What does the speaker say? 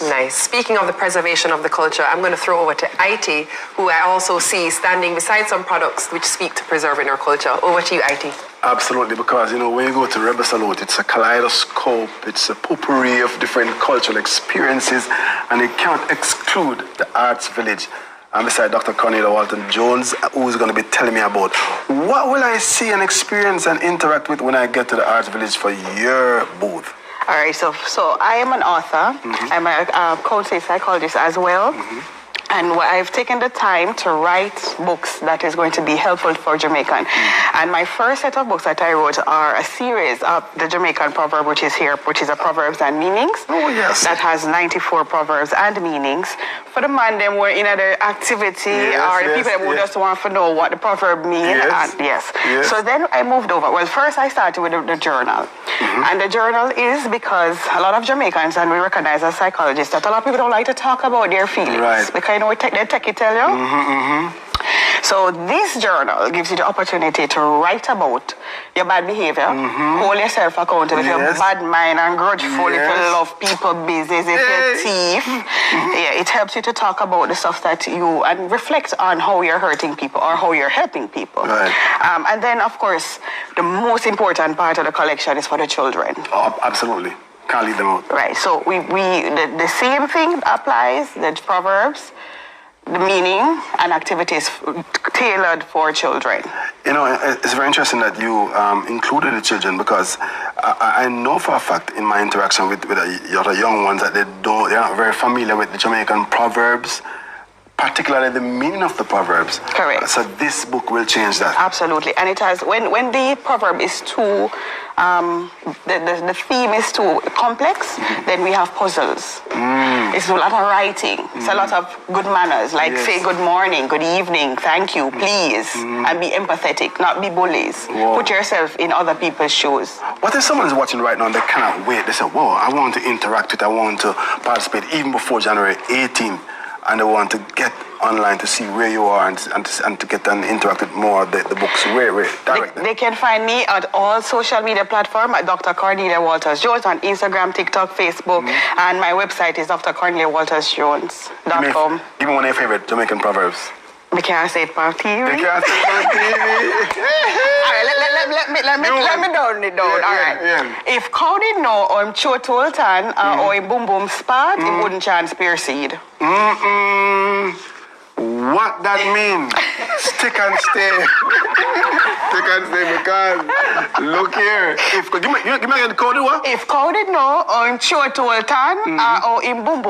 Nice. Speaking of the preservation of the culture, I'm going to throw over to IT, who I also see standing beside some products which speak to preserving our culture. Over to you, IT. Absolutely, because when you go to Rebel Salute, it's a kaleidoscope, it's a potpourri of different cultural experiences, and you can't exclude the Arts Village. I'm beside Dr. Cornelia Walton-Jones, who is going to be telling me about what will I see and experience and interact with when I get to the Arts Village for your booth. All right, so I am an author. I'm a counseling psychologist as well. And I've taken the time to write books that is going to be helpful for Jamaican. And my first set of books that I wrote are a series of the Jamaican proverb, which is here, which is a Proverbs and Meanings. Oh, yes. That has 94 proverbs and meanings. For the man, them were in other activity, or the people who just want to know what the proverb means. Yes. So then I moved over. Well, first I started with the journal. And the journal is because a lot of Jamaicans, and we recognize as psychologists, that a lot of people don't like to talk about their feelings. Right. Because they take it, tell you. So this journal gives you the opportunity to write about your bad behavior, hold yourself accountable if you're bad mind and grudgeful, if you love people business, if you're thief. It helps you to talk about the stuff that you, and reflect on how you're hurting people or how you're helping people. Right. And then, of course, the most important part of the collection is for the children. Oh, absolutely. Can't leave them out. Right, so the same thing applies, the proverbs, the meaning and activities tailored for children. It's very interesting that you included the children, because I know for a fact in my interaction with the young ones that they're not very familiar with the Jamaican proverbs, particularly the meaning of the proverbs. Correct. So this book will change that. Absolutely, and it has, when the proverb is too, the theme is too complex, then we have puzzles. It's a lot of writing. It's a lot of good manners, like say good morning, good evening, thank you, please, and be empathetic, not be bullies. Whoa. Put yourself in other people's shoes. What if someone is watching right now and they cannot wait? They say, whoa, I want to interact with it, I want to participate even before January 18th, and they want to get online to see where you are and to get and interact with more of the books. Where direct them? They can find me at all social media platforms at Dr. Cornelia Walters-Jones on Instagram, TikTok, Facebook, and my website is drcorneliawaltersjones.com. Give me one of your favorite Jamaican proverbs. We can't say it on TV. You can't say it on TV. All right, let me down it down. All right. If cow did know I'm chua toltan or I'm boom boom spot, it wouldn't chance spear seed. What that mean? Stick and stay. Stick and stay, because look here. Give me the code, what? If cow did know I'm chua toltan or I'm boom boom